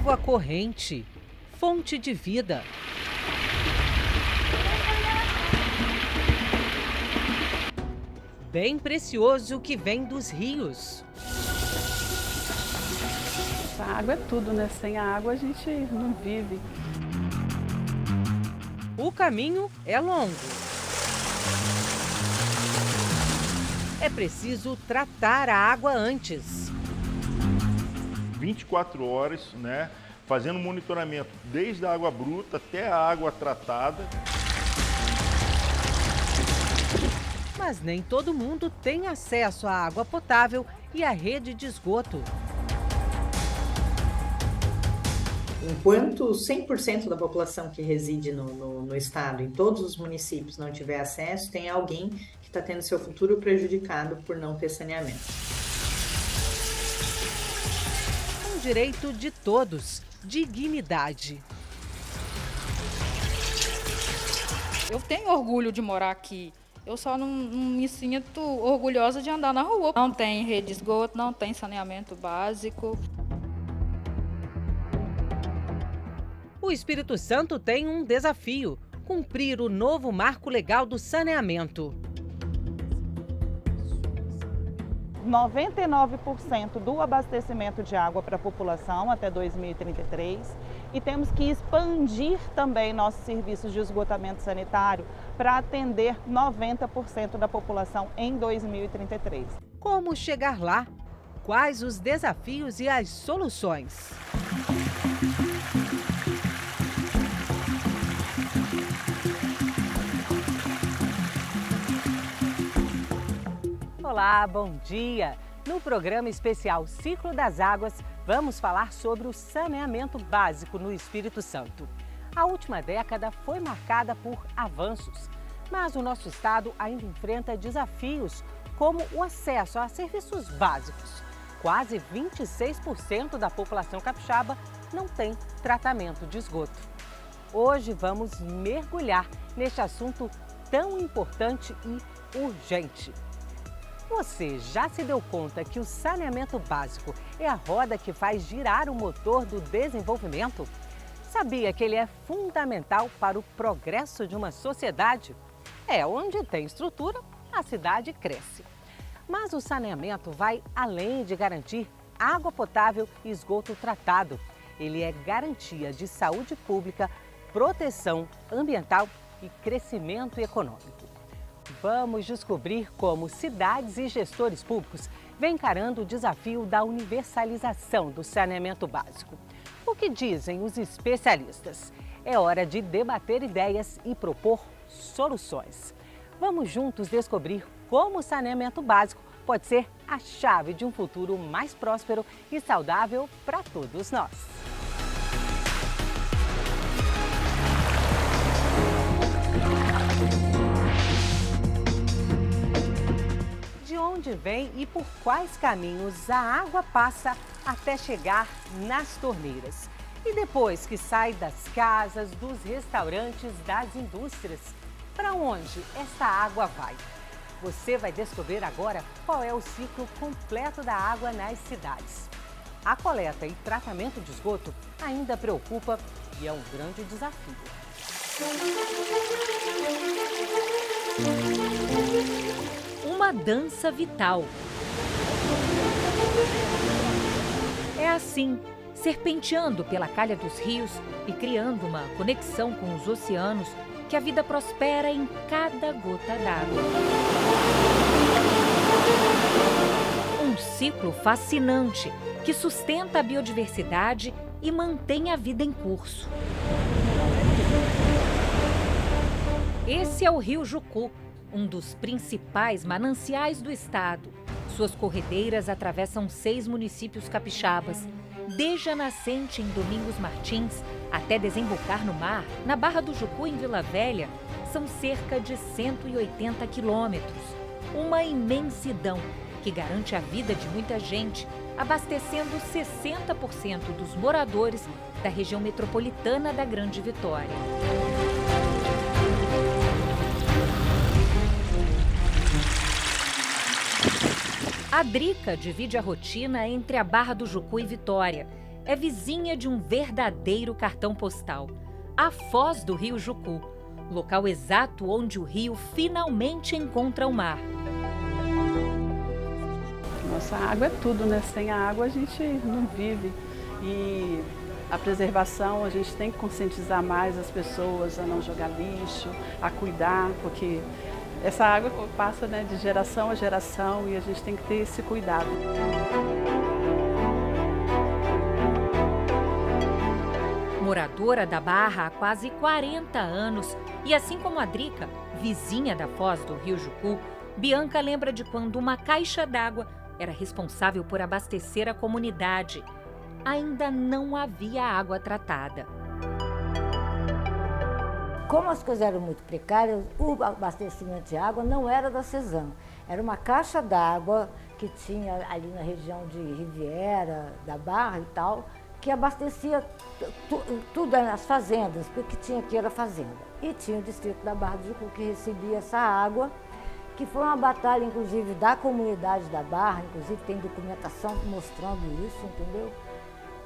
Água corrente, fonte de vida. Bem precioso que vem dos rios. A água é tudo, né? Sem a água a gente não vive. O caminho é longo. É preciso tratar a água antes. 24 horas, né? Fazendo monitoramento desde a água bruta até a água tratada. Mas nem todo mundo tem acesso à água potável e à rede de esgoto. Enquanto 100% da população que reside no estado, em todos os municípios, não tiver acesso, tem alguém que está tendo seu futuro prejudicado por não ter saneamento. Um direito de todos, dignidade. Eu tenho orgulho de morar aqui. Eu só não me sinto orgulhosa de andar na rua. Não tem rede de esgoto, não tem saneamento básico. O Espírito Santo tem um desafio: cumprir o novo marco legal do saneamento. 99% do abastecimento de água para a população até 2033 e temos que expandir também nossos serviços de esgotamento sanitário para atender 90% da população em 2033. Como chegar lá? Quais os desafios e as soluções? Olá, bom dia! No programa especial Ciclo das Águas, vamos falar sobre o saneamento básico no Espírito Santo. A última década foi marcada por avanços, mas o nosso estado ainda enfrenta desafios como o acesso a serviços básicos. Quase 26% da população capixaba não tem tratamento de esgoto. Hoje vamos mergulhar neste assunto tão importante e urgente. Você já se deu conta que o saneamento básico é a roda que faz girar o motor do desenvolvimento? Sabia que ele é fundamental para o progresso de uma sociedade? Onde tem estrutura, a cidade cresce. Mas o saneamento vai além de garantir água potável e esgoto tratado. Ele é garantia de saúde pública, proteção ambiental e crescimento econômico. Vamos descobrir como cidades e gestores públicos vêm encarando o desafio da universalização do saneamento básico. O que dizem os especialistas? É hora de debater ideias e propor soluções. Vamos juntos descobrir como o saneamento básico pode ser a chave de um futuro mais próspero e saudável para todos nós. De onde vem e por quais caminhos a água passa até chegar nas torneiras? E depois que sai das casas, dos restaurantes, das indústrias, para onde essa água vai? Você vai descobrir agora qual é o ciclo completo da água nas cidades. A coleta e tratamento de esgoto ainda preocupa e é um grande desafio. Uma dança vital. É assim, serpenteando pela calha dos rios e criando uma conexão com os oceanos, que a vida prospera em cada gota d'água. Um ciclo fascinante que sustenta a biodiversidade e mantém a vida em curso. Esse é o Rio Jucu, um dos principais mananciais do estado. Suas corredeiras atravessam 6 municípios capixabas, desde a nascente em Domingos Martins até desembocar no mar, na Barra do Jucu, em Vila Velha, são cerca de 180 quilômetros. Uma imensidão que garante a vida de muita gente, abastecendo 60% dos moradores da região metropolitana da Grande Vitória. A Drica divide a rotina entre a Barra do Jucu e Vitória é vizinha de um verdadeiro cartão postal, a foz do rio Jucu, local exato onde o rio finalmente encontra o mar. Nossa, a água é tudo, né? Sem a água a gente não vive. E a preservação, a gente tem que conscientizar mais as pessoas a não jogar lixo, a cuidar, porque essa água passa, né, de geração a geração e a gente tem que ter esse cuidado. Moradora da Barra há quase 40 anos e, assim como a Drica, vizinha da foz do rio Jucu, Bianca lembra de quando uma caixa d'água era responsável por abastecer a comunidade. Ainda não havia água tratada. Como as coisas eram muito precárias, o abastecimento de água não era da Cesan. Era uma caixa d'água que tinha ali na região de Riviera, da Barra e tal, que abastecia tudo nas fazendas, porque tinha aqui era fazenda. E tinha o distrito da Barra do Jucu que recebia essa água, que foi uma batalha, inclusive, da comunidade da Barra, inclusive tem documentação mostrando isso, entendeu?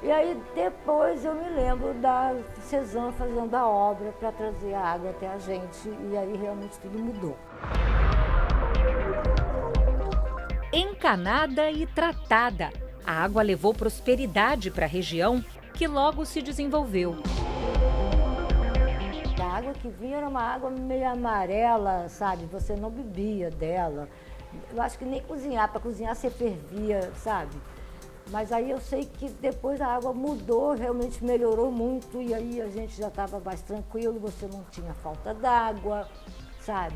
E aí depois eu me lembro da Cesan fazendo a obra para trazer a água até a gente, e aí realmente tudo mudou. Encanada e tratada, a água levou prosperidade para a região, que logo se desenvolveu. A água que vinha era uma água meio amarela, sabe? Você não bebia dela. Eu acho que nem cozinhar, para cozinhar você fervia, sabe? Mas aí eu sei que depois a água mudou, realmente melhorou muito, e aí a gente já estava mais tranquilo, você não tinha falta d'água, sabe?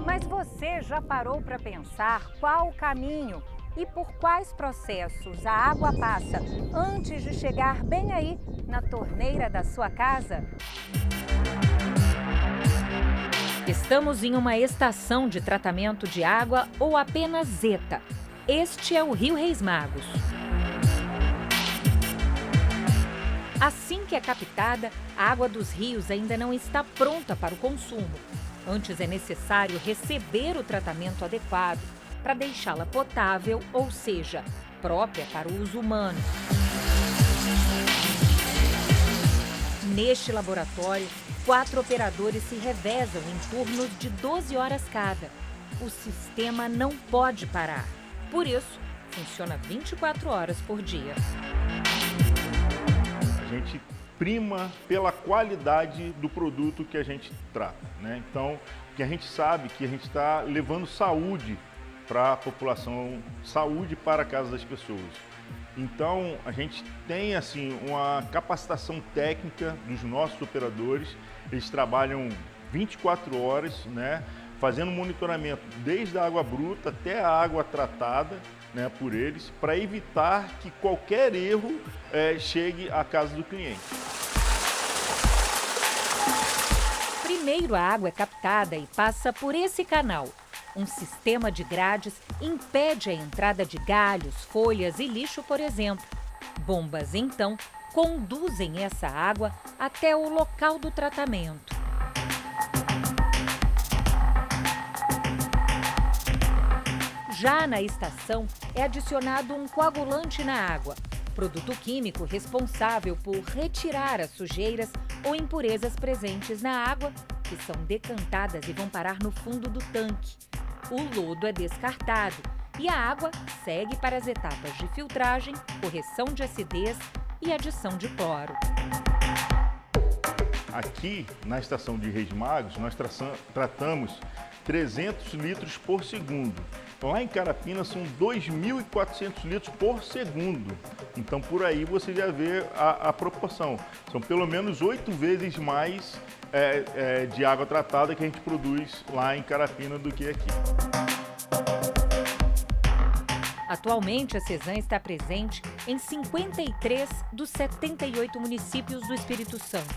Mas você já parou para pensar qual o caminho e por quais processos a água passa antes de chegar bem aí na torneira da sua casa? Estamos em uma estação de tratamento de água ou apenas ETA. Este é o Rio Reis Magos. Assim que é captada, a água dos rios ainda não está pronta para o consumo. Antes é necessário receber o tratamento adequado para deixá-la potável, ou seja, própria para o uso humano. Neste laboratório, 4 operadores se revezam em turnos de 12 horas cada. O sistema não pode parar. Por isso, funciona 24 horas por dia. A gente prima pela qualidade do produto que a gente trata, né? Então, que a gente sabe que a gente está levando saúde para a população, saúde para a casa das pessoas. Então, a gente tem assim uma capacitação técnica dos nossos operadores. Eles trabalham 24 horas, né, fazendo monitoramento desde a água bruta até a água tratada, né, por eles, para evitar que qualquer erro chegue à casa do cliente. Primeiro a água é captada e passa por esse canal. Um sistema de grades impede a entrada de galhos, folhas e lixo, por exemplo. Bombas, então, conduzem essa água até o local do tratamento. Já na estação, é adicionado um coagulante na água, produto químico responsável por retirar as sujeiras ou impurezas presentes na água, que são decantadas e vão parar no fundo do tanque. O lodo é descartado e a água segue para as etapas de filtragem, correção de acidez e adição de cloro. Aqui na estação de Reis Magos, nós tratamos 300 litros por segundo. Lá em Carapina são 2.400 litros por segundo. Então por aí você já vê a proporção. São pelo menos 8 vezes mais de água tratada que a gente produz lá em Carapina do que aqui. Atualmente, a Cesan está presente em 53 dos 78 municípios do Espírito Santo.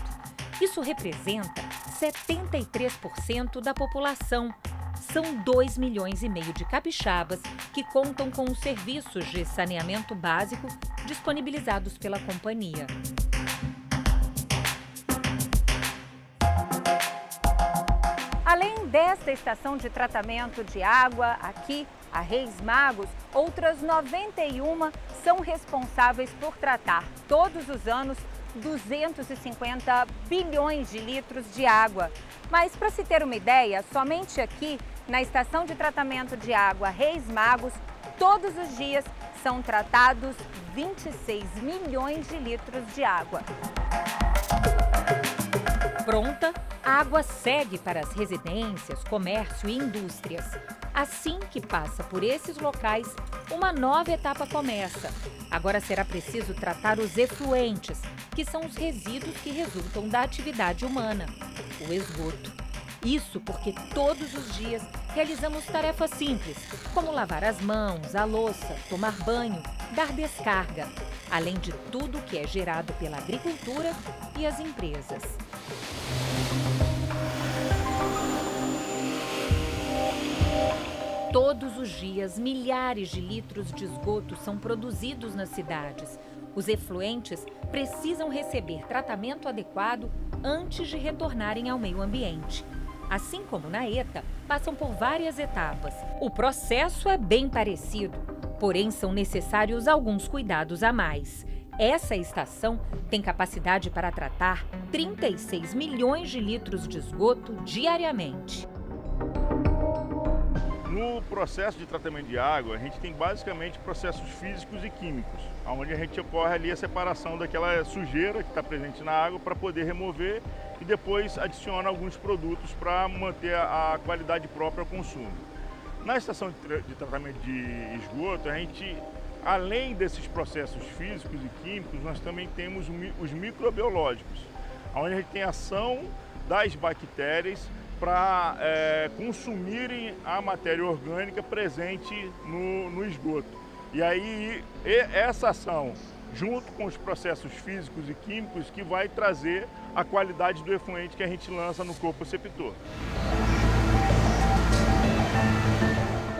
Isso representa 73% da população. São 2,5 milhões de capixabas que contam com os serviços de saneamento básico disponibilizados pela companhia. Além desta estação de tratamento de água, aqui, a Reis Magos, outras 91 são responsáveis por tratar todos os anos 250 bilhões de litros de água. Mas, para se ter uma ideia, somente aqui, na estação de tratamento de água Reis Magos, todos os dias são tratados 26 milhões de litros de água. Pronta, a água segue para as residências, comércio e indústrias. Assim que passa por esses locais, uma nova etapa começa. Agora será preciso tratar os efluentes, que são os resíduos que resultam da atividade humana, o esgoto. Isso porque todos os dias realizamos tarefas simples, como lavar as mãos, a louça, tomar banho, dar descarga, além de tudo que é gerado pela agricultura e as empresas. Todos os dias, milhares de litros de esgoto são produzidos nas cidades. Os efluentes precisam receber tratamento adequado antes de retornarem ao meio ambiente. Assim como na ETA, passam por várias etapas. O processo é bem parecido, porém são necessários alguns cuidados a mais. Essa estação tem capacidade para tratar 36 milhões de litros de esgoto diariamente. No processo de tratamento de água, a gente tem basicamente processos físicos e químicos, onde a gente ocorre ali a separação daquela sujeira que está presente na água para poder remover e depois adiciona alguns produtos para manter a qualidade própria ao consumo. Na estação de tratamento de esgoto, a gente, além desses processos físicos e químicos, nós também temos os microbiológicos, onde a gente tem a ação das bactérias para consumirem a matéria orgânica presente no esgoto. E aí, essa ação, junto com os processos físicos e químicos, que vai trazer a qualidade do efluente que a gente lança no corpo receptor.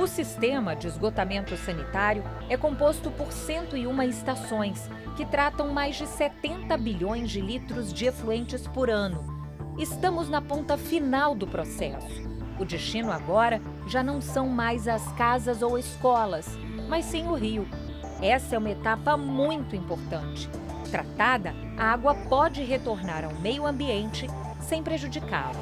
O sistema de esgotamento sanitário é composto por 101 estações, que tratam mais de 70 bilhões de litros de efluentes por ano. Estamos na ponta final do processo. O destino agora já não são mais as casas ou escolas, mas sim o rio. Essa é uma etapa muito importante. Tratada, a água pode retornar ao meio ambiente sem prejudicá-lo.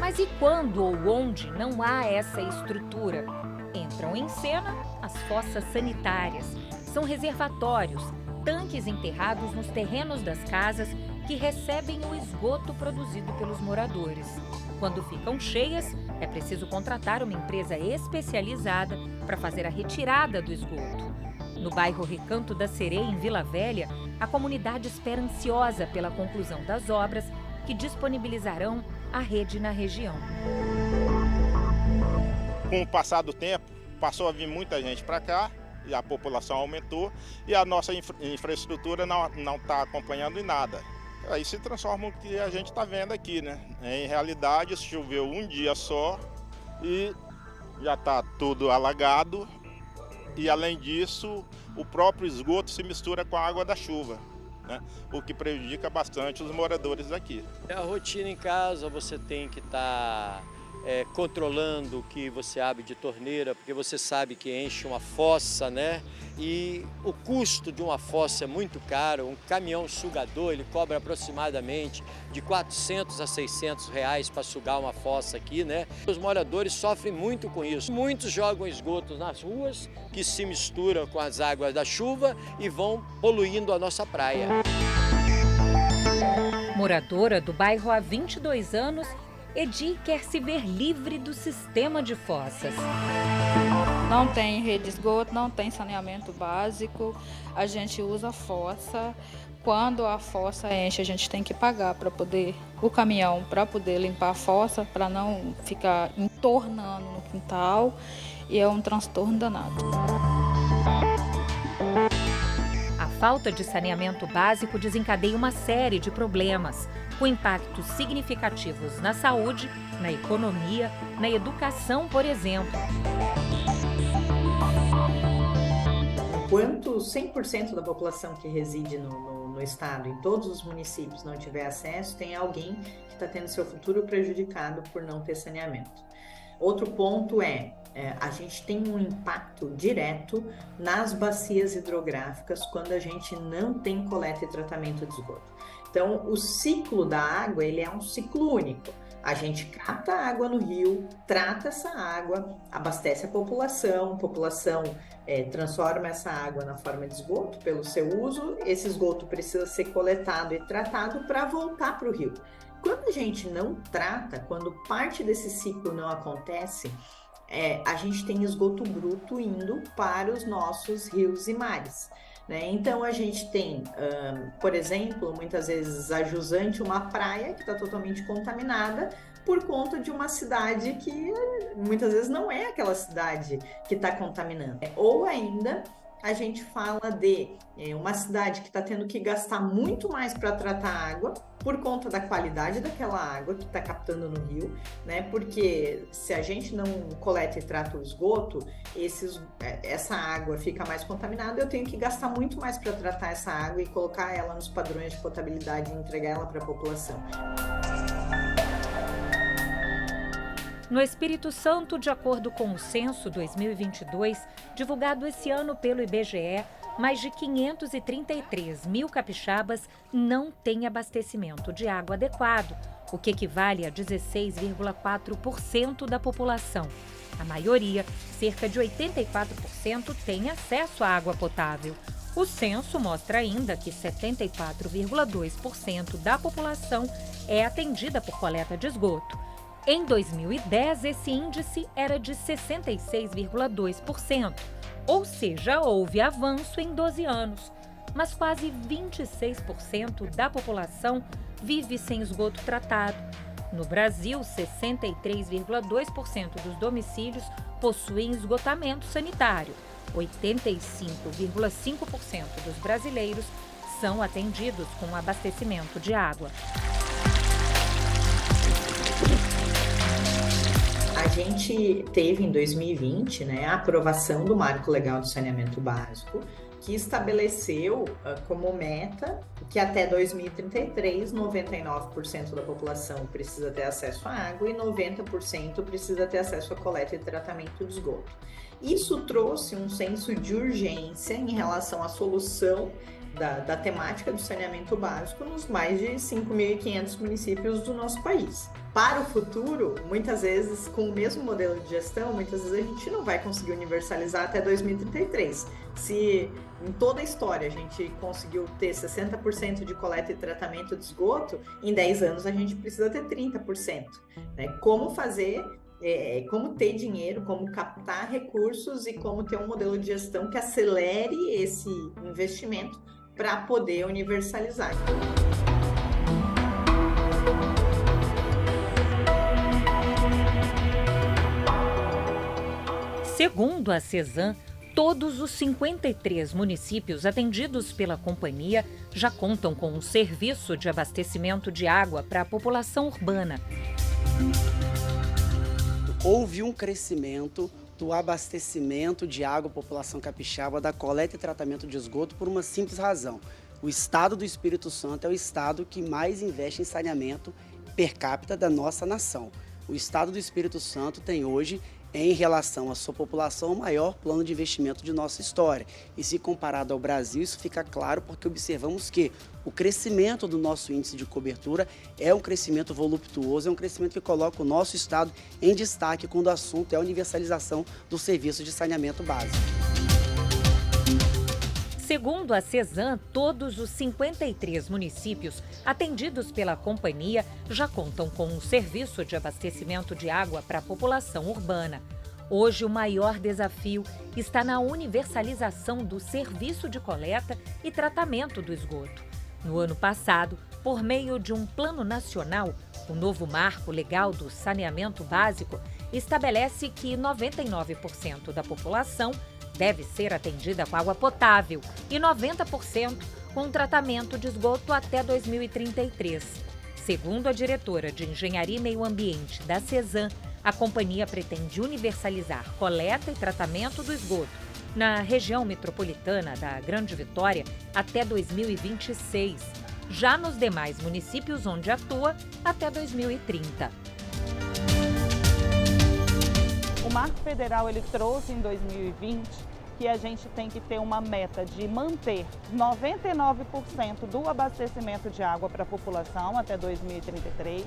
Mas e quando ou onde não há essa estrutura? Entram em cena as fossas sanitárias. São reservatórios, tanques enterrados nos terrenos das casas que recebem o esgoto produzido pelos moradores. Quando ficam cheias, é preciso contratar uma empresa especializada para fazer a retirada do esgoto. No bairro Recanto da Sereia, em Vila Velha, a comunidade espera ansiosa pela conclusão das obras que disponibilizarão a rede na região. Com o passar do tempo, passou a vir muita gente para cá, e a população aumentou e a nossa infraestrutura não está acompanhando em nada. Aí se transforma o que a gente está vendo aqui, né? Em realidade, choveu um dia só e já está tudo alagado. E além disso, o próprio esgoto se mistura com a água da chuva, né? O que prejudica bastante os moradores daqui. A rotina em casa, você tem que estar controlando o que você abre de torneira, porque você sabe que enche uma fossa, né? E o custo de uma fossa é muito caro. Um caminhão sugador, ele cobra aproximadamente de 400 a 600 reais para sugar uma fossa aqui, né? Os moradores sofrem muito com isso. Muitos jogam esgotos nas ruas, que se misturam com as águas da chuva e vão poluindo a nossa praia. Moradora do bairro há 22 anos, Edi quer se ver livre do sistema de fossas. Não tem rede de esgoto, não tem saneamento básico, a gente usa fossa. Quando a fossa enche, a gente tem que pagar o caminhão para poder limpar a fossa, para não ficar entornando no quintal, e é um transtorno danado. A falta de saneamento básico desencadeia uma série de problemas, com impactos significativos na saúde, na economia, na educação, por exemplo. Enquanto 100% da população que reside no no estado, em todos os municípios, não tiver acesso, tem alguém que está tendo seu futuro prejudicado por não ter saneamento. Outro ponto a gente tem um impacto direto nas bacias hidrográficas quando a gente não tem coleta e tratamento de esgoto. Então, o ciclo da água, ele é um ciclo único. A gente capta a água no rio, trata essa água, abastece a população transforma essa água na forma de esgoto pelo seu uso, esse esgoto precisa ser coletado e tratado para voltar para o rio. Quando a gente não trata, quando parte desse ciclo não acontece, a gente tem esgoto bruto indo para os nossos rios e mares. Então a gente tem, por exemplo, muitas vezes a jusante, uma praia que está totalmente contaminada por conta de uma cidade que muitas vezes não é aquela cidade que está contaminando. Ou ainda a gente fala de uma cidade que está tendo que gastar muito mais para tratar a água por conta da qualidade daquela água que está captando no rio, porque se a gente não coleta e trata o esgoto, essa água fica mais contaminada, eu tenho que gastar muito mais para tratar essa água e colocar ela nos padrões de potabilidade e entregar ela para a população. No Espírito Santo, de acordo com o Censo 2022, divulgado esse ano pelo IBGE, mais de 533 mil capixabas não têm abastecimento de água adequado, o que equivale a 16,4% da população. A maioria, cerca de 84%, tem acesso à água potável. O censo mostra ainda que 74,2% da população é atendida por coleta de esgoto. Em 2010, esse índice era de 66,2%, ou seja, houve avanço em 12 anos. Mas quase 26% da população vive sem esgoto tratado. No Brasil, 63,2% dos domicílios possuem esgotamento sanitário. 85,5% dos brasileiros são atendidos com abastecimento de água. A gente teve em 2020 a aprovação do Marco Legal do Saneamento Básico, que estabeleceu como meta que até 2033, 99% da população precisa ter acesso à água e 90% precisa ter acesso à coleta e tratamento de esgoto. Isso trouxe um senso de urgência em relação à solução da temática do saneamento básico nos mais de 5.500 municípios do nosso país. Para o futuro, muitas vezes, com o mesmo modelo de gestão, muitas vezes a gente não vai conseguir universalizar até 2033. Se em toda a história a gente conseguiu ter 60% de coleta e tratamento de esgoto, em 10 anos a gente precisa ter 30%. Como fazer, como ter dinheiro, como captar recursos e como ter um modelo de gestão que acelere esse investimento para poder universalizar. Segundo a CESAM, todos os 53 municípios atendidos pela companhia já contam com um serviço de abastecimento de água para a população urbana. Houve um crescimento do abastecimento de água à população capixaba, da coleta e tratamento de esgoto, por uma simples razão. O estado do Espírito Santo é o estado que mais investe em saneamento per capita da nossa nação. O estado do Espírito Santo tem hoje, em relação à sua população, o maior plano de investimento de nossa história. E se comparado ao Brasil, isso fica claro porque observamos que o crescimento do nosso índice de cobertura é um crescimento voluptuoso, é um crescimento que coloca o nosso estado em destaque quando o assunto é a universalização do serviço de saneamento básico. Segundo a CESAM, todos os 53 municípios atendidos pela companhia já contam com um serviço de abastecimento de água para a população urbana. Hoje, o maior desafio está na universalização do serviço de coleta e tratamento do esgoto. No ano passado, por meio de um plano nacional, o novo Marco Legal do Saneamento Básico estabelece que 99% da população deve ser atendida com água potável e 90% com tratamento de esgoto até 2033. Segundo a diretora de Engenharia e Meio Ambiente da CESAM, a companhia pretende universalizar coleta e tratamento do esgoto na região metropolitana da Grande Vitória até 2026. Já nos demais municípios onde atua, até 2030. O Marco Federal ele trouxe em 2020 que a gente tem que ter uma meta de manter 99% do abastecimento de água para a população até 2033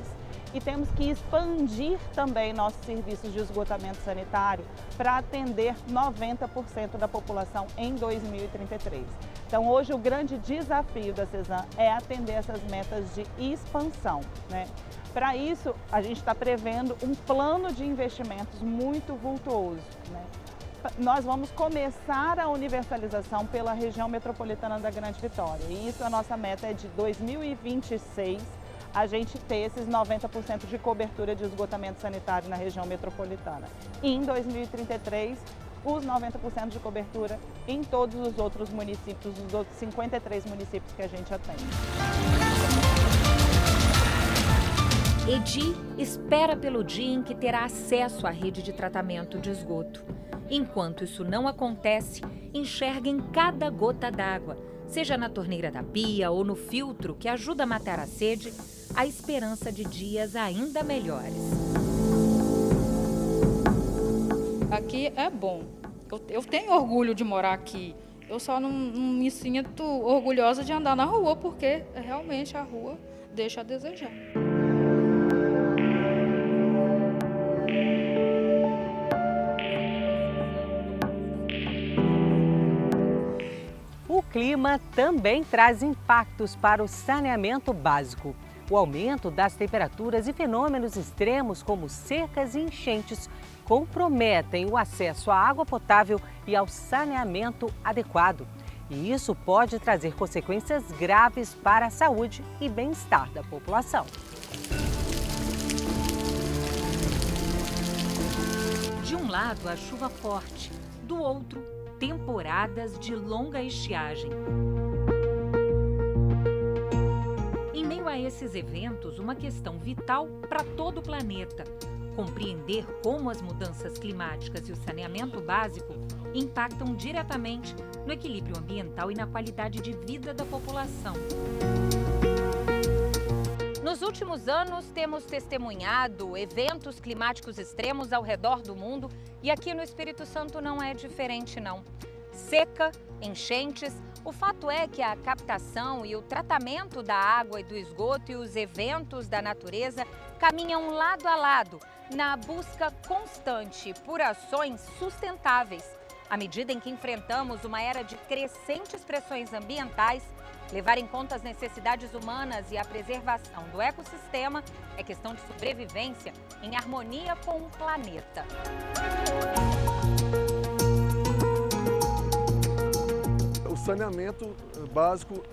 e temos que expandir também nossos serviços de esgotamento sanitário para atender 90% da população em 2033. Então hoje o grande desafio da CESAM é atender essas metas de expansão, né? Para isso a gente está prevendo um plano de investimentos muito vultuoso, né? Nós vamos começar a universalização pela região metropolitana da Grande Vitória. E isso, a nossa meta é de 2026, a gente ter esses 90% de cobertura de esgotamento sanitário na região metropolitana. E em 2033, os 90% de cobertura em todos os outros municípios, os outros 53 municípios que a gente atende. Edi espera pelo dia em que terá acesso à rede de tratamento de esgoto. Enquanto isso não acontece, enxerga em cada gota d'água, seja na torneira da pia ou no filtro que ajuda a matar a sede, a esperança de dias ainda melhores. Aqui é bom. Eu tenho orgulho de morar aqui. Eu só não me sinto orgulhosa de andar na rua, porque realmente a rua deixa a desejar. O clima também traz impactos para o saneamento básico. O aumento das temperaturas e fenômenos extremos como secas e enchentes comprometem o acesso à água potável e ao saneamento adequado. E isso pode trazer consequências graves para a saúde e bem-estar da população. De um lado, a chuva forte, do outro, temporadas de longa estiagem. Em meio a esses eventos, uma questão vital para todo o planeta: compreender como as mudanças climáticas e o saneamento básico impactam diretamente no equilíbrio ambiental e na qualidade de vida da população. Nos últimos anos, temos testemunhado eventos climáticos extremos ao redor do mundo e aqui no Espírito Santo não é diferente, não. Seca, enchentes, o fato é que a captação e o tratamento da água e do esgoto e os eventos da natureza caminham lado a lado na busca constante por ações sustentáveis. À medida em que enfrentamos uma era de crescentes pressões ambientais, levar em conta as necessidades humanas e a preservação do ecossistema é questão de sobrevivência em harmonia com o planeta. O saneamento básico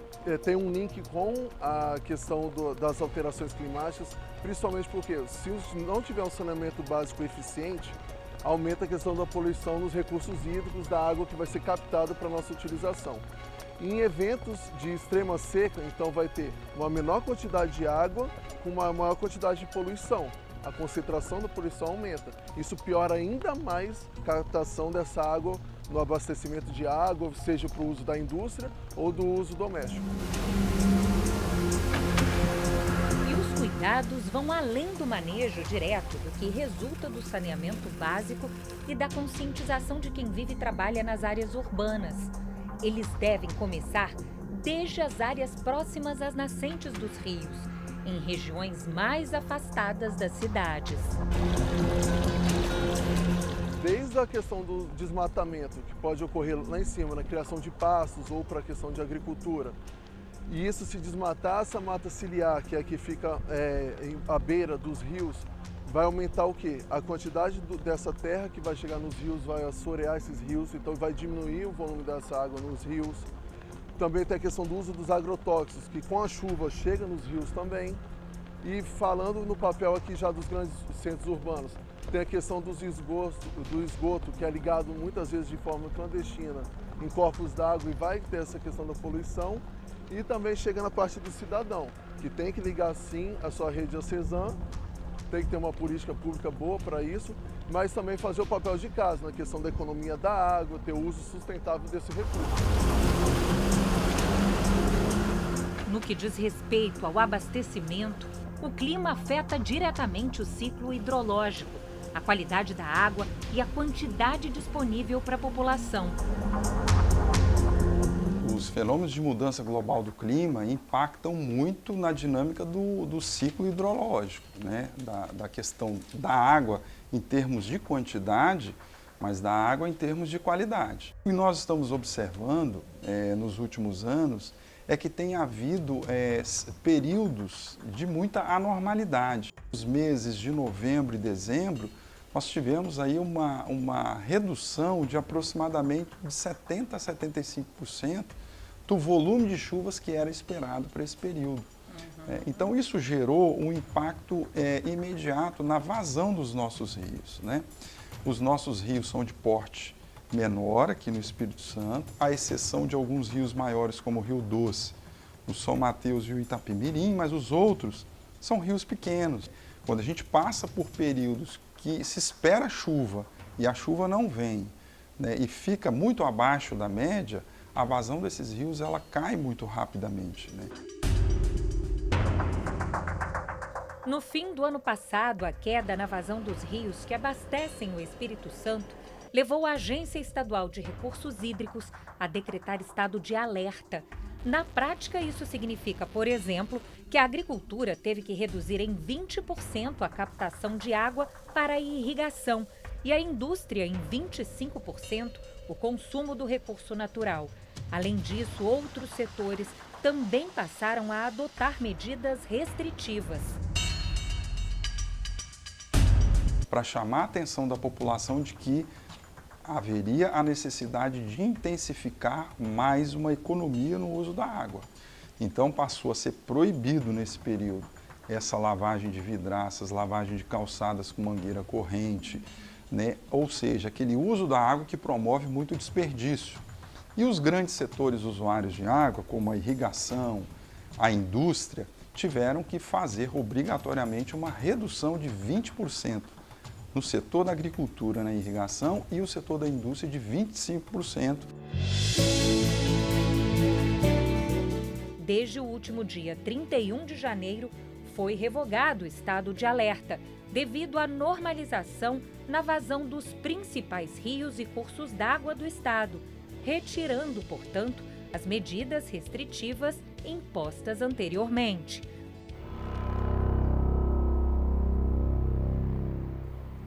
tem um link com a questão das alterações climáticas, principalmente porque se não tiver um saneamento básico eficiente, aumenta a questão da poluição nos recursos hídricos da água que vai ser captada para a nossa utilização. Em eventos de extrema seca, então vai ter uma menor quantidade de água com uma maior quantidade de poluição. A concentração da poluição aumenta. Isso piora ainda mais a captação dessa água no abastecimento de água, seja para o uso da indústria ou do uso doméstico. E os cuidados vão além do manejo direto do que resulta do saneamento básico e da conscientização de quem vive e trabalha nas áreas urbanas. Eles devem começar desde as áreas próximas às nascentes dos rios, em regiões mais afastadas das cidades. Desde a questão do desmatamento, que pode ocorrer lá em cima, na criação de pastos ou para a questão de agricultura. E isso, se desmatar essa mata ciliar, que é a que fica à beira dos rios, vai aumentar o quê? A quantidade dessa terra que vai chegar nos rios vai assorear esses rios, então vai diminuir o volume dessa água nos rios. Também tem a questão do uso dos agrotóxicos, que com a chuva chega nos rios também. E falando no papel aqui já dos grandes centros urbanos, tem a questão do esgoto, que é ligado muitas vezes de forma clandestina em corpos d'água e vai ter essa questão da poluição. E também chega na parte do cidadão, que tem que ligar sim a sua rede à CESAM tem que ter uma política pública boa para isso, mas também fazer o papel de casa na questão da economia da água, ter o uso sustentável desse recurso. No que diz respeito ao abastecimento, o clima afeta diretamente o ciclo hidrológico, a qualidade da água e a quantidade disponível para a população. Os fenômenos de mudança global do clima impactam muito na dinâmica do ciclo hidrológico, né? Da questão da água em termos de quantidade, mas da água em termos de qualidade. O que nós estamos observando nos últimos anos é que tem havido períodos de muita anormalidade. Nos meses de novembro e dezembro, nós tivemos aí uma redução de aproximadamente de 70% a 75% do volume de chuvas que era esperado para esse período. Então, isso gerou um impacto imediato na vazão dos nossos rios, né? Os nossos rios são de porte menor aqui no Espírito Santo, à exceção de alguns rios maiores como o Rio Doce, o São Mateus e o Itapemirim, mas os outros são rios pequenos. Quando a gente passa por períodos que se espera chuva e a chuva não vem, né, e fica muito abaixo da média, a vazão desses rios ela cai muito rapidamente, né? No fim do ano passado, a queda na vazão dos rios que abastecem o Espírito Santo levou a Agência Estadual de Recursos Hídricos a decretar estado de alerta. Na prática, isso significa, por exemplo, que a agricultura teve que reduzir em 20% a captação de água para a irrigação e a indústria em 25% o consumo do recurso natural. Além disso, outros setores também passaram a adotar medidas restritivas. Para chamar a atenção da população de que haveria a necessidade de intensificar mais uma economia no uso da água. Então passou a ser proibido nesse período essa lavagem de vidraças, lavagem de calçadas com mangueira corrente, né? Ou seja, aquele uso da água que promove muito desperdício. E os grandes setores usuários de água, como a irrigação, a indústria, tiveram que fazer obrigatoriamente uma redução de 20% no setor da agricultura, na irrigação, e o setor da indústria de 25%. Desde o último dia 31 de janeiro, foi revogado o estado de alerta, devido à normalização na vazão dos principais rios e cursos d'água do estado, retirando, portanto, as medidas restritivas impostas anteriormente.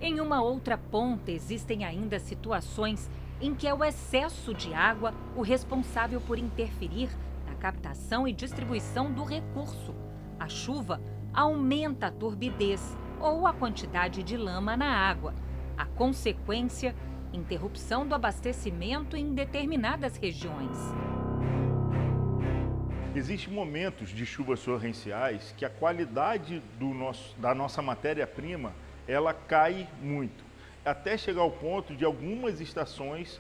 Em uma outra ponta, existem ainda situações em que é o excesso de água o responsável por interferir na captação e distribuição do recurso. A chuva aumenta a turbidez ou a quantidade de lama na água. A consequência, interrupção do abastecimento em determinadas regiões. Existem momentos de chuvas torrenciais que a qualidade da nossa matéria-prima ela cai muito, até chegar ao ponto de algumas estações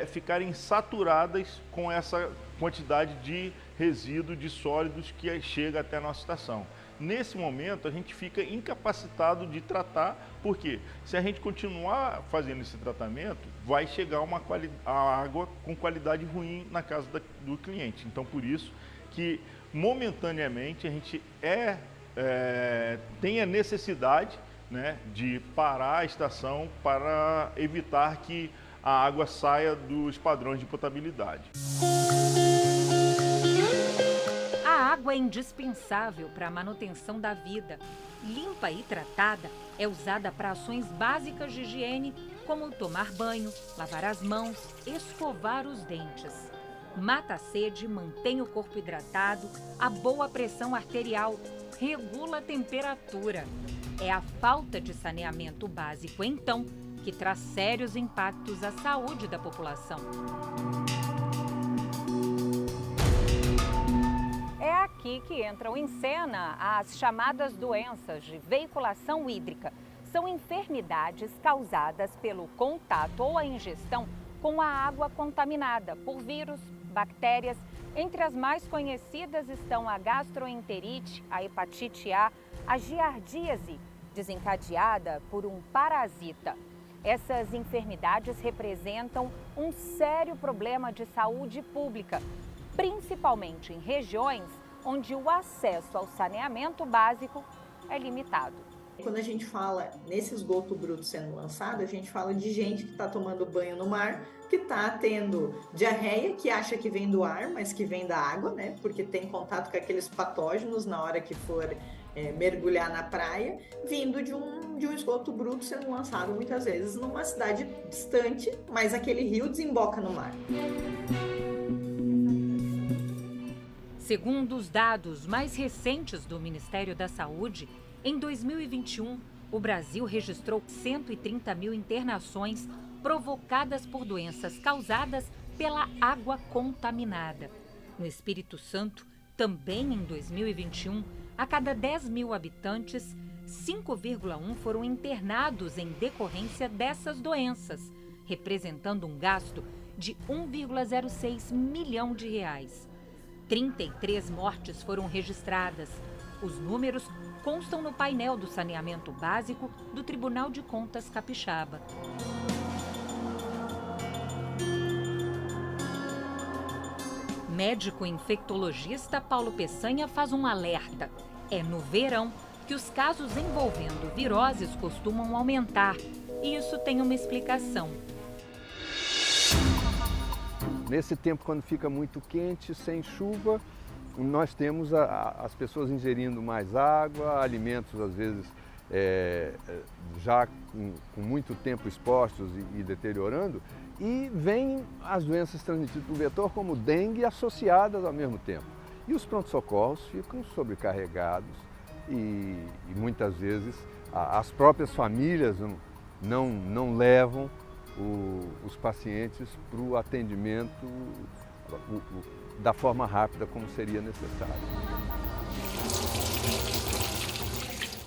ficarem saturadas com essa quantidade de resíduo de sólidos que chega até a nossa estação. Nesse momento, a gente fica incapacitado de tratar, porque se a gente continuar fazendo esse tratamento, vai chegar a água com qualidade ruim na casa do cliente. Então, por isso que, momentaneamente, a gente tem a necessidade, né, de parar a estação para evitar que a água saia dos padrões de potabilidade. A água é indispensável para a manutenção da vida. Limpa e tratada, é usada para ações básicas de higiene, como tomar banho, lavar as mãos, escovar os dentes. Mata a sede, mantém o corpo hidratado, a boa pressão arterial, regula a temperatura. É a falta de saneamento básico, então, que traz sérios impactos à saúde da população. É aqui que entram em cena as chamadas doenças de veiculação hídrica. São enfermidades causadas pelo contato ou a ingestão com a água contaminada por vírus, bactérias. Entre as mais conhecidas estão a gastroenterite, a hepatite A, a giardíase desencadeada por um parasita. Essas enfermidades representam um sério problema de saúde pública, principalmente em regiões onde o acesso ao saneamento básico é limitado. Quando a gente fala nesse esgoto bruto sendo lançado, a gente fala de gente que está tomando banho no mar, que está tendo diarreia, que acha que vem do ar, mas que vem da água, né? Porque tem contato com aqueles patógenos na hora que for mergulhar na praia, vindo de um esgoto bruto sendo lançado muitas vezes numa cidade distante, mas aquele rio desemboca no mar. Segundo os dados mais recentes do Ministério da Saúde, em 2021, o Brasil registrou 130 mil internações provocadas por doenças causadas pela água contaminada. No Espírito Santo, também em 2021, a cada 10 mil habitantes, 5,1 foram internados em decorrência dessas doenças, representando um gasto de 1,06 milhão de reais. 33 mortes foram registradas. Os números constam no painel do saneamento básico do Tribunal de Contas Capixaba. Médico infectologista Paulo Peçanha faz um alerta. É no verão que os casos envolvendo viroses costumam aumentar. E isso tem uma explicação. Nesse tempo, quando fica muito quente, sem chuva, nós temos as pessoas ingerindo mais água, alimentos às vezes já com muito tempo expostos e deteriorando, e vêm as doenças transmitidas por vetor, como dengue, associadas ao mesmo tempo. E os pronto-socorros ficam sobrecarregados e muitas vezes as próprias famílias não levam os pacientes para o atendimento da forma rápida como seria necessário.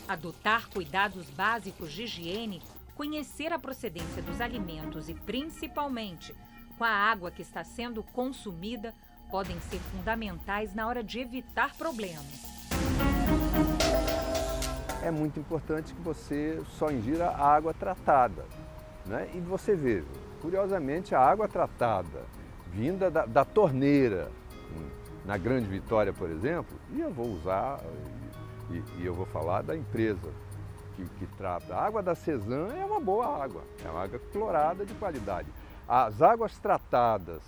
Adotar cuidados básicos de higiene, conhecer a procedência dos alimentos e, principalmente, com a água que está sendo consumida, podem ser fundamentais na hora de evitar problemas. É muito importante que você só ingira água tratada, né? E você veja, curiosamente, a água tratada vinda da torneira, na Grande Vitória, por exemplo, e eu vou usar, e eu vou falar da empresa que trata. A água da Cesan é uma boa água, é uma água clorada de qualidade. As águas tratadas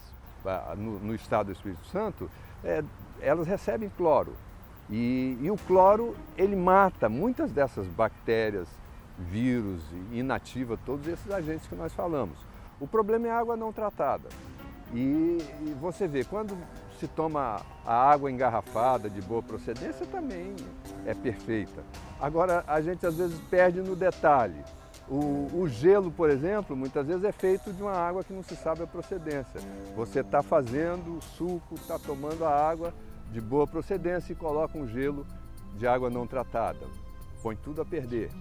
no estado do Espírito Santo, elas recebem cloro. E o cloro, ele mata muitas dessas bactérias, vírus, inativa todos esses agentes que nós falamos. O problema é a água não tratada. E você vê, quando se toma a água engarrafada de boa procedência, também é perfeita. Agora, a gente às vezes perde no detalhe. O gelo, por exemplo, muitas vezes é feito de uma água que não se sabe a procedência. Você está fazendo o suco, está tomando a água de boa procedência e coloca um gelo de água não tratada. Põe tudo a perder.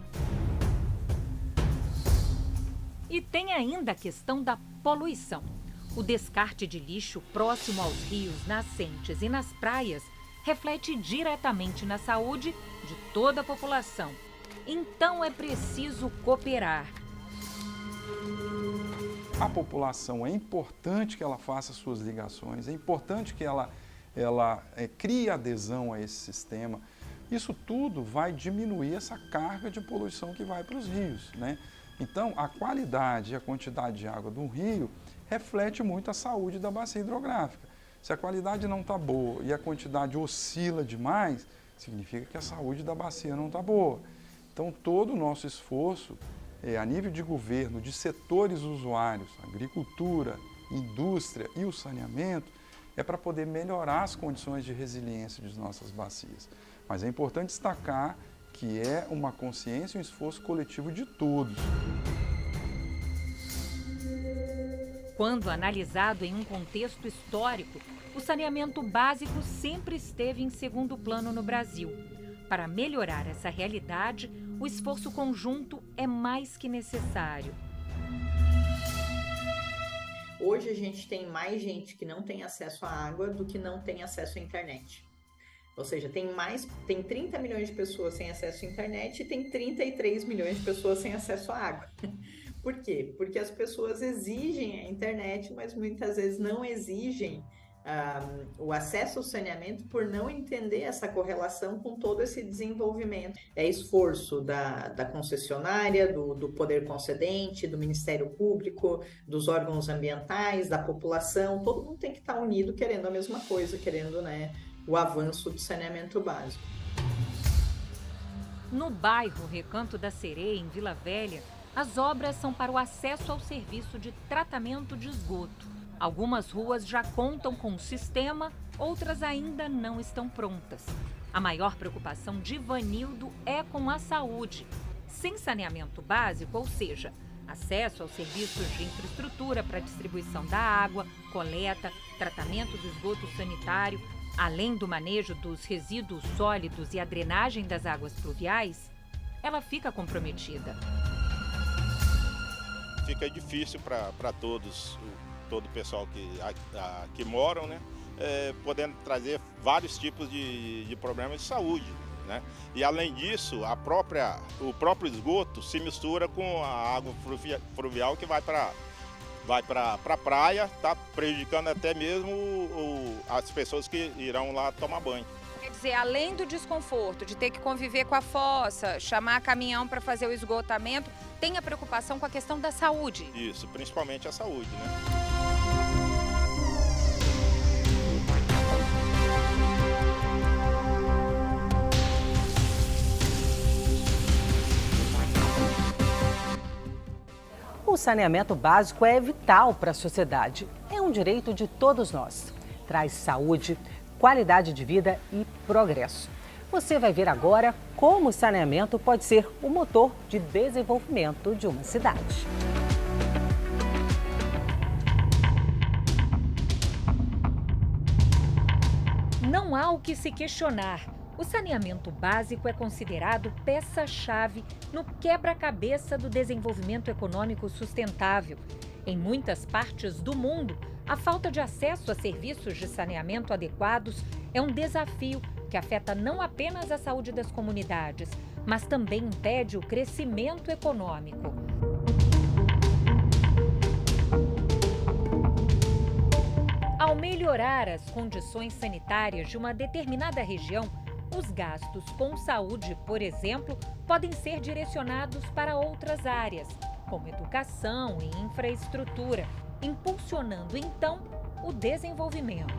E tem ainda a questão da poluição. O descarte de lixo próximo aos rios, nascentes e nas praias reflete diretamente na saúde de toda a população. Então é preciso cooperar. A população, é importante que ela faça suas ligações, é importante que ela crie adesão a esse sistema. Isso tudo vai diminuir essa carga de poluição que vai para os rios, né? Então, a qualidade e a quantidade de água do rio reflete muito a saúde da bacia hidrográfica. Se a qualidade não está boa e a quantidade oscila demais, significa que a saúde da bacia não está boa. Então, todo o nosso esforço, a nível de governo, de setores usuários, agricultura, indústria e o saneamento, é para poder melhorar as condições de resiliência de nossas bacias. Mas é importante destacar que é uma consciência e um esforço coletivo de todos. Quando analisado em um contexto histórico, o saneamento básico sempre esteve em segundo plano no Brasil. Para melhorar essa realidade, o esforço conjunto é mais que necessário. Hoje a gente tem mais gente que não tem acesso à água do que não tem acesso à internet. Ou seja, tem 30 milhões de pessoas sem acesso à internet e tem 33 milhões de pessoas sem acesso à água. Por quê? Porque as pessoas exigem a internet, mas muitas vezes não exigem o acesso ao saneamento por não entender essa correlação com todo esse desenvolvimento. É esforço da concessionária, do poder concedente, do Ministério Público, dos órgãos ambientais, da população. Todo mundo tem que estar unido querendo a mesma coisa, querendo, né, o avanço do saneamento básico. No bairro Recanto da Sereia, em Vila Velha, as obras são para o acesso ao serviço de tratamento de esgoto. Algumas ruas já contam com o sistema, outras ainda não estão prontas. A maior preocupação de Vanildo é com a saúde. Sem saneamento básico, ou seja, acesso aos serviços de infraestrutura para distribuição da água, coleta, tratamento do esgoto sanitário, além do manejo dos resíduos sólidos e a drenagem das águas pluviais, ela fica comprometida. Fica difícil para todo o pessoal que moram, né? Podendo trazer vários tipos de problemas de saúde, né? E além disso, o próprio esgoto se mistura com a água fluvial que vai para a praia, está prejudicando até mesmo as pessoas que irão lá tomar banho. Quer dizer, além do desconforto de ter que conviver com a fossa, chamar caminhão para fazer o esgotamento, tem a preocupação com a questão da saúde. Isso, principalmente a saúde, né? O saneamento básico é vital para a sociedade. É um direito de todos nós. Traz saúde, qualidade de vida e progresso. Você vai ver agora como o saneamento pode ser o motor de desenvolvimento de uma cidade. Não há o que se questionar. O saneamento básico é considerado peça-chave no quebra-cabeça do desenvolvimento econômico sustentável. Em muitas partes do mundo, a falta de acesso a serviços de saneamento adequados é um desafio que afeta não apenas a saúde das comunidades, mas também impede o crescimento econômico. Ao melhorar as condições sanitárias de uma determinada região, os gastos com saúde, por exemplo, podem ser direcionados para outras áreas, como educação e infraestrutura, impulsionando então o desenvolvimento.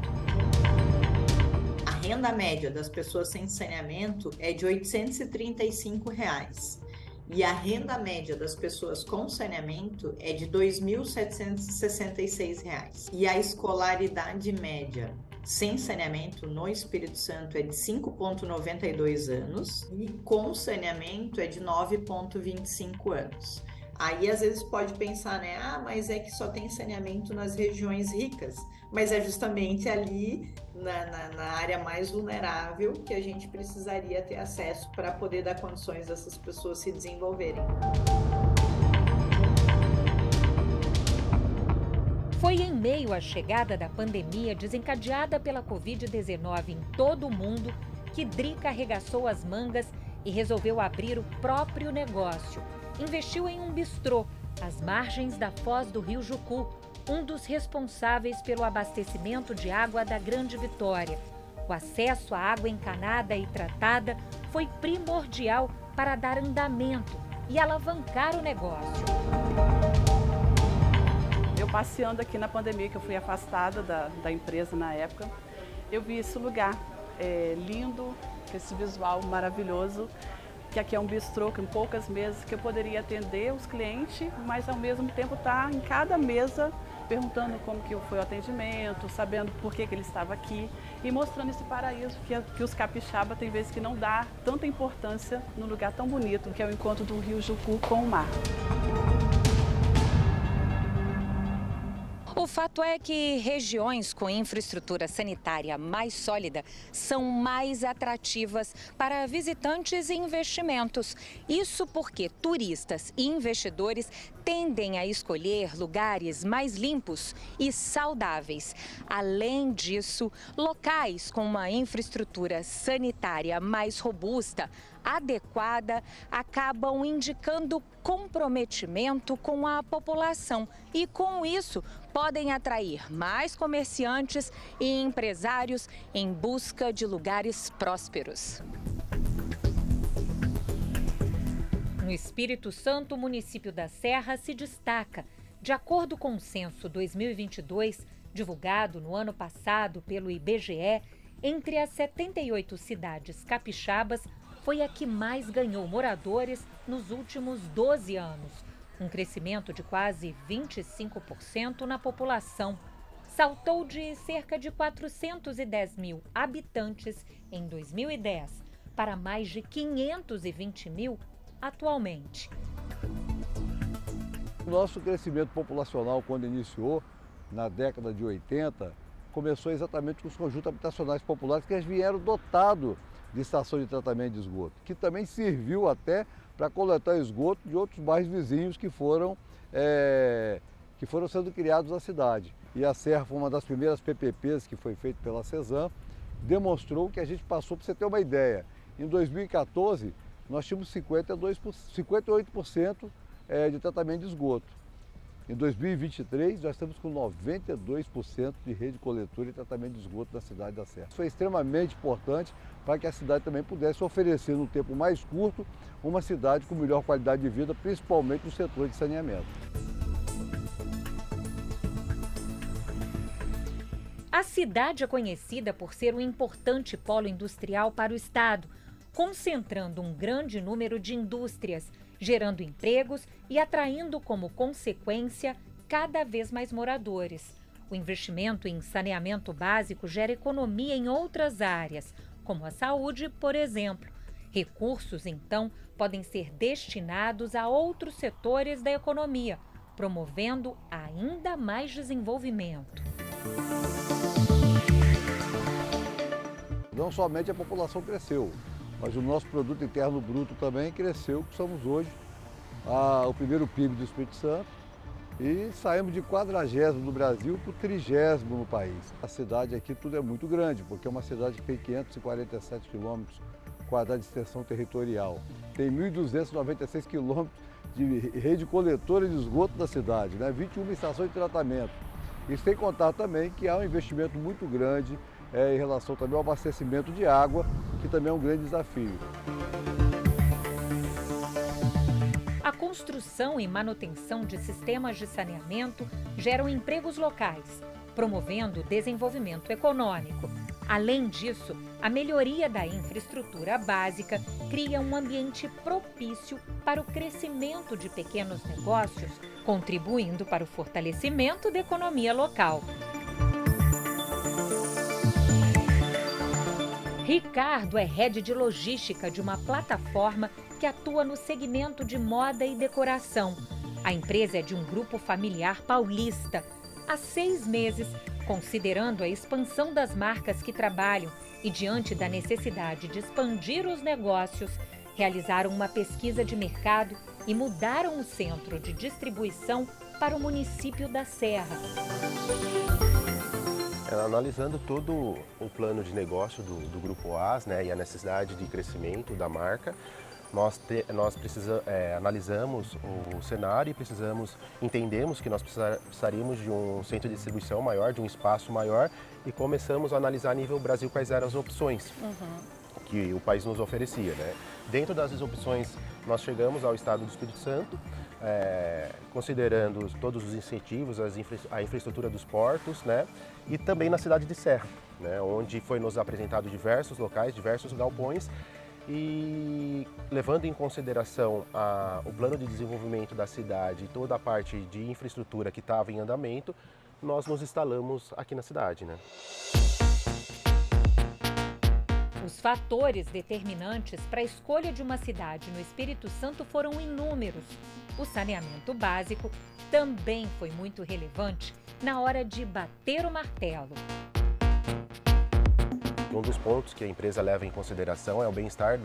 A renda média das pessoas sem saneamento é de R$ 835. E a renda média das pessoas com saneamento é de R$ 2.766. E a escolaridade média sem saneamento no Espírito Santo é de 5,92 anos e com saneamento é de 9,25 anos. Aí às vezes pode pensar, né? Mas é que só tem saneamento nas regiões ricas. Mas é justamente ali na área mais vulnerável que a gente precisaria ter acesso para poder dar condições dessas pessoas se desenvolverem. Foi em meio à chegada da pandemia desencadeada pela Covid-19 em todo o mundo que Drica arregaçou as mangas e resolveu abrir o próprio negócio. Investiu em um bistrô, às margens da foz do Rio Jucu, um dos responsáveis pelo abastecimento de água da Grande Vitória. O acesso à água encanada e tratada foi primordial para dar andamento e alavancar o negócio. Eu passeando aqui na pandemia, que eu fui afastada da empresa na época, eu vi esse lugar lindo, com esse visual maravilhoso, que aqui é um bistrô com poucas mesas, que eu poderia atender os clientes, mas ao mesmo tempo estar em cada mesa perguntando como que foi o atendimento, sabendo por que ele estava aqui e mostrando esse paraíso que os capixabas tem vezes que não dá tanta importância num lugar tão bonito, que é o encontro do Rio Jucu com o mar. O O fato é que regiões com infraestrutura sanitária mais sólida são mais atrativas para visitantes e investimentos. Isso porque turistas e investidores tendem a escolher lugares mais limpos e saudáveis. Além disso, locais com uma infraestrutura sanitária mais robusta, adequada, acabam indicando comprometimento com a população e, com isso, podem atrair mais comerciantes e empresários em busca de lugares prósperos. No Espírito Santo, o município da Serra se destaca. De acordo com o censo 2022, divulgado no ano passado pelo IBGE, entre as 78 cidades capixabas, foi a que mais ganhou moradores nos últimos 12 anos. Um crescimento de quase 25% na população. Saltou de cerca de 410 mil habitantes em 2010 para mais de 520 mil atualmente. O nosso crescimento populacional, quando iniciou, na década de 80, começou exatamente com os conjuntos habitacionais populares que vieram dotados de estação de tratamento de esgoto, que também serviu até para coletar esgoto de outros bairros vizinhos que foram sendo criados na cidade. E a Serra foi uma das primeiras PPPs que foi feita pela CESAM, demonstrou que a gente passou, para você ter uma ideia, em 2014 nós tínhamos 58% de tratamento de esgoto. Em 2023, nós estamos com 92% de rede coletora e tratamento de esgoto na cidade da Serra. Isso foi extremamente importante para que a cidade também pudesse oferecer, no tempo mais curto, uma cidade com melhor qualidade de vida, principalmente no setor de saneamento. A cidade é conhecida por ser um importante polo industrial para o estado, concentrando um grande número de indústrias, gerando empregos e atraindo como consequência cada vez mais moradores. O investimento em saneamento básico gera economia em outras áreas, como a saúde, por exemplo. Recursos, então, podem ser destinados a outros setores da economia, promovendo ainda mais desenvolvimento. Não somente a população cresceu, mas o nosso produto interno bruto também cresceu, que somos hoje o primeiro PIB do Espírito Santo e saímos de 40º no Brasil para o 30º no país. A cidade aqui tudo é muito grande, porque é uma cidade que tem 547 quilômetros quadrados de extensão territorial. Tem 1.296 quilômetros de rede coletora de esgoto da cidade, 21 estações de tratamento. Isso sem contar também que há um investimento muito grande em relação também ao abastecimento de água, que também é um grande desafio. A construção e manutenção de sistemas de saneamento geram empregos locais, promovendo o desenvolvimento econômico. Além disso, a melhoria da infraestrutura básica cria um ambiente propício para o crescimento de pequenos negócios, contribuindo para o fortalecimento da economia local. Ricardo é head de logística de uma plataforma que atua no segmento de moda e decoração. A empresa é de um grupo familiar paulista. Há 6 meses, considerando a expansão das marcas que trabalham e diante da necessidade de expandir os negócios, realizaram uma pesquisa de mercado e mudaram o centro de distribuição para o município da Serra. Analisando todo o plano de negócio do Grupo AS, e a necessidade de crescimento da marca, nós analisamos o cenário e entendemos que nós precisaríamos de um centro de distribuição maior, de um espaço maior, e começamos a analisar a nível Brasil quais eram as opções que o país nos oferecia. Dentro das opções, nós chegamos ao estado do Espírito Santo, considerando todos os incentivos, a infraestrutura dos portos, e também na cidade de Serra, onde foi nos apresentado diversos locais, diversos galpões, e levando em consideração o plano de desenvolvimento da cidade e toda a parte de infraestrutura que estava em andamento, nós nos instalamos aqui na cidade. Os fatores determinantes para a escolha de uma cidade no Espírito Santo foram inúmeros. O saneamento básico também foi muito relevante na hora de bater o martelo. Um dos pontos que a empresa leva em consideração é o bem-estar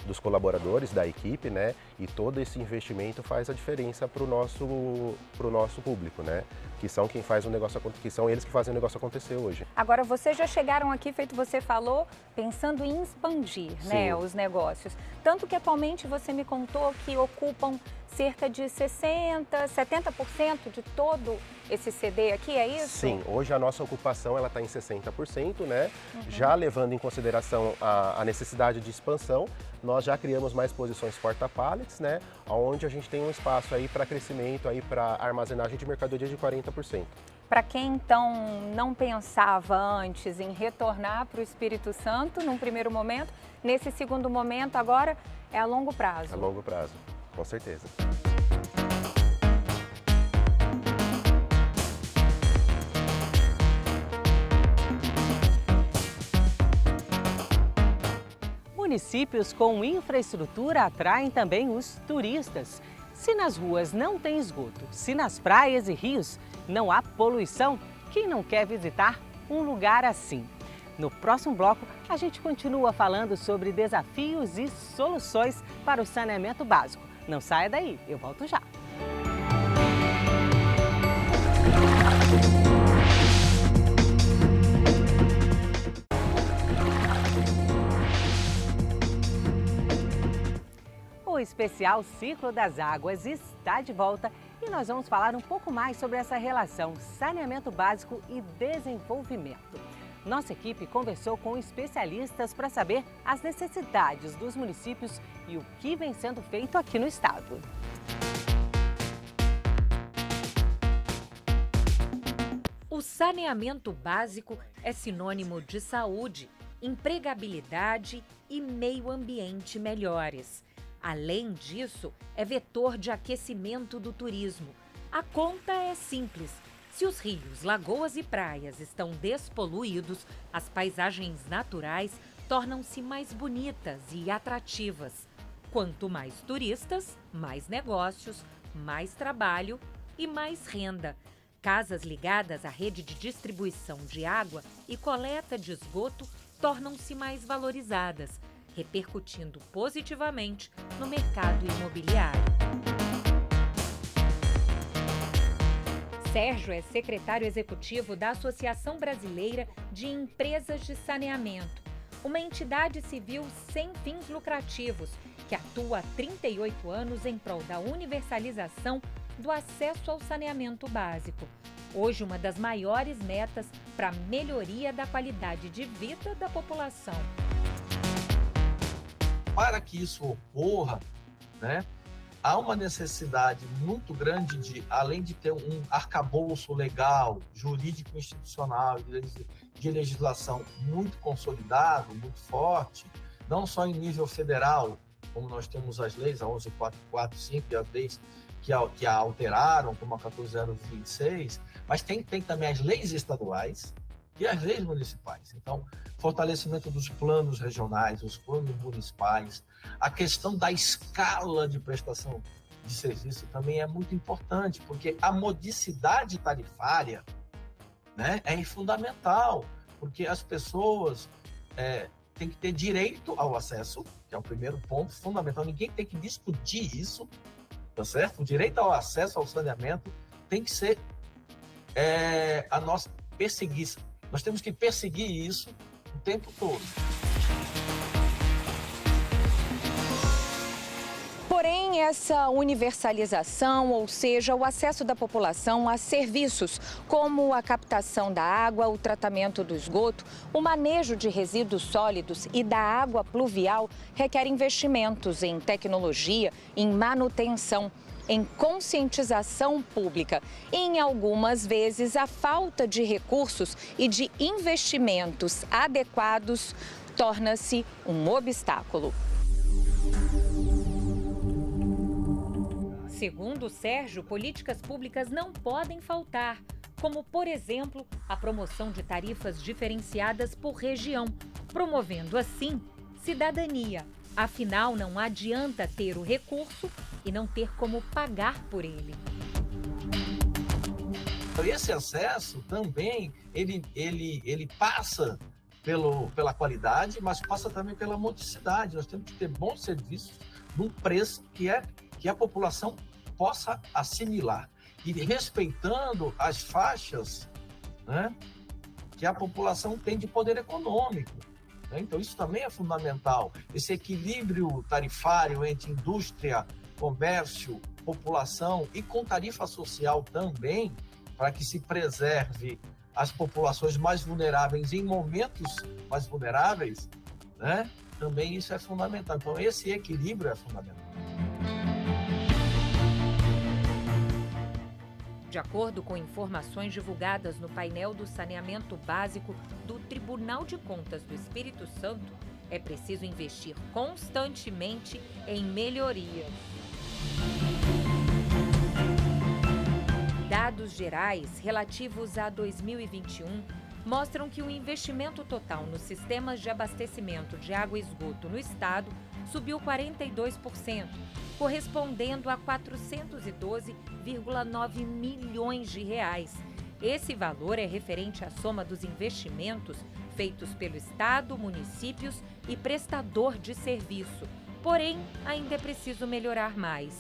dos colaboradores, da equipe, né? E todo esse investimento faz a diferença para o nosso público, né? Que são quem faz o negócio, que são eles que fazem o negócio acontecer hoje. Agora, vocês já chegaram aqui, feito você falou, pensando em expandir, né, os negócios. Tanto que atualmente você me contou que ocupam cerca de 60%, 70% de todo esse CD aqui, é isso? Sim, hoje a nossa ocupação está em 60%, né? Já levando em consideração a necessidade de expansão, nós já criamos mais posições porta-pallets, né? Onde a gente tem um espaço aí para crescimento, aí para armazenagem de mercadoria de 40%. Para quem então não pensava antes em retornar para o Espírito Santo num primeiro momento, nesse segundo momento agora é a longo prazo. A longo prazo, com certeza. Municípios com infraestrutura atraem também os turistas. Se nas ruas não tem esgoto, se nas praias e rios não há poluição, quem não quer visitar um lugar assim? No próximo bloco, a gente continua falando sobre desafios e soluções para o saneamento básico. Não saia daí, eu volto já. O especial Ciclo das Águas está de volta e nós vamos falar um pouco mais sobre essa relação saneamento básico e desenvolvimento. Nossa equipe conversou com especialistas para saber as necessidades dos municípios e o que vem sendo feito aqui no estado. O saneamento básico é sinônimo de saúde, empregabilidade e meio ambiente melhores. Além disso, é vetor de aquecimento do turismo. A conta é simples. Se os rios, lagoas e praias estão despoluídos, as paisagens naturais tornam-se mais bonitas e atrativas. Quanto mais turistas, mais negócios, mais trabalho e mais renda. Casas ligadas à rede de distribuição de água e coleta de esgoto tornam-se mais valorizadas, repercutindo positivamente no mercado imobiliário. Sérgio é secretário executivo da Associação Brasileira de Empresas de Saneamento, uma entidade civil sem fins lucrativos que atua há 38 anos em prol da universalização do acesso ao saneamento básico. Hoje, uma das maiores metas para a melhoria da qualidade de vida da população. Para que isso ocorra, né, há uma necessidade muito grande de, além de ter um arcabouço legal, jurídico, institucional, de legislação muito consolidado, muito forte, não só em nível federal, como nós temos as leis, a 11445 e as leis que a alteraram, como a 14026, mas tem também as leis estaduais e as leis municipais. Então, fortalecimento dos planos regionais, os planos municipais, a questão da escala de prestação de serviço também é muito importante, porque a modicidade tarifária, né, é fundamental, porque as pessoas têm que ter direito ao acesso, que é o primeiro ponto fundamental, ninguém tem que discutir isso, tá certo? O direito ao acesso ao saneamento tem que ser a nossa perseguição. Nós temos que perseguir isso o tempo todo. Porém, essa universalização, ou seja, o acesso da população a serviços como a captação da água, o tratamento do esgoto, o manejo de resíduos sólidos e da água pluvial, requer investimentos em tecnologia, em manutenção, em conscientização pública. E, em algumas vezes, a falta de recursos e de investimentos adequados torna-se um obstáculo. Segundo Sérgio, políticas públicas não podem faltar. como, por exemplo, a promoção de tarifas diferenciadas por região, promovendo assim cidadania. Afinal, não adianta ter o recurso e não ter como pagar por ele. Esse acesso também, ele passa pela qualidade, mas passa também pela modicidade. Nós temos que ter bons serviços num preço que a população possa assimilar. E respeitando as faixas, né, que a população tem de poder econômico. Né? Então isso também é fundamental. Esse equilíbrio tarifário entre indústria, comércio, população e com tarifa social também, para que se preserve as populações mais vulneráveis em momentos mais vulneráveis, né? Também isso é fundamental. Então, esse equilíbrio é fundamental. De acordo com informações divulgadas no painel do saneamento básico do Tribunal de Contas do Espírito Santo, é preciso investir constantemente em melhoria. Dados gerais relativos a 2021 mostram que o investimento total nos sistemas de abastecimento de água e esgoto no estado subiu 42%, correspondendo a 412,9 milhões de reais. Esse valor é referente à soma dos investimentos feitos pelo estado, municípios e prestador de serviço. Porém, ainda é preciso melhorar mais.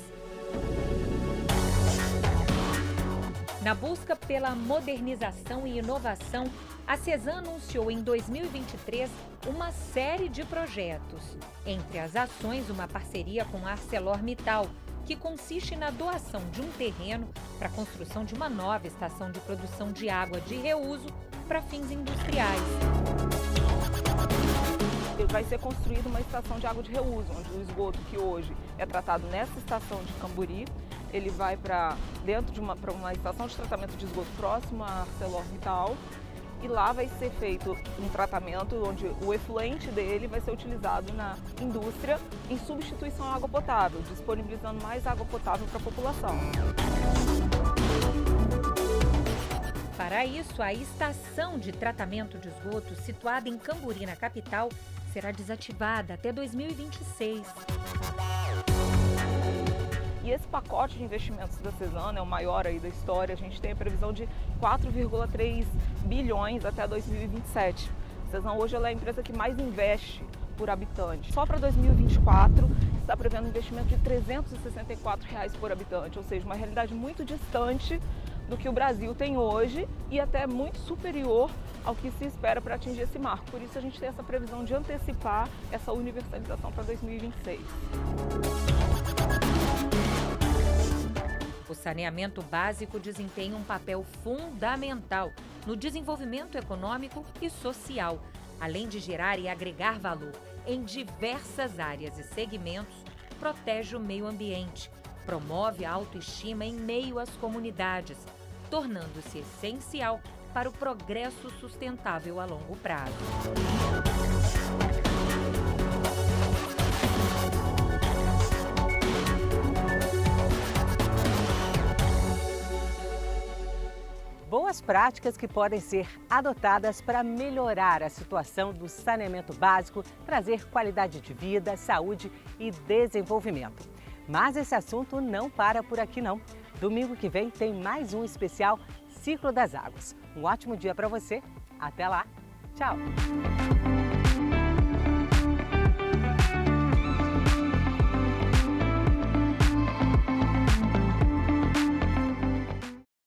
Na busca pela modernização e inovação, a CESAM anunciou em 2023 uma série de projetos. Entre as ações, uma parceria com a ArcelorMittal, que consiste na doação de um terreno para a construção de uma nova estação de produção de água de reuso para fins industriais. Vai ser construída uma estação de água de reuso, onde o esgoto que hoje é tratado nessa estação de Camburi, ele vai para dentro de uma estação de tratamento de esgoto próxima à ArcelorMittal, e lá vai ser feito um tratamento onde o efluente dele vai ser utilizado na indústria em substituição à água potável, disponibilizando mais água potável para a população. Para isso, a estação de tratamento de esgoto situada em Camburi, na capital, será desativada até 2026. E esse pacote de investimentos da CESAM é o maior aí da história. A gente tem a previsão de 4,3 bilhões até 2027. A CESAM hoje ela é a empresa que mais investe por habitante. Só para 2024 está prevendo um investimento de R$ 364 por habitante, ou seja, uma realidade muito distante do que o Brasil tem hoje e até muito superior ao que se espera para atingir esse marco. Por isso a gente tem essa previsão de antecipar essa universalização para 2026. O saneamento básico desempenha um papel fundamental no desenvolvimento econômico e social, além de gerar e agregar valor em diversas áreas e segmentos, protege o meio ambiente, promove a autoestima em meio às comunidades, tornando-se essencial para o progresso sustentável a longo prazo. Boas práticas que podem ser adotadas para melhorar a situação do saneamento básico, trazer qualidade de vida, saúde e desenvolvimento. Mas esse assunto não para por aqui não. Domingo que vem tem mais um especial Ciclo das Águas. Um ótimo dia para você. Até lá. Tchau.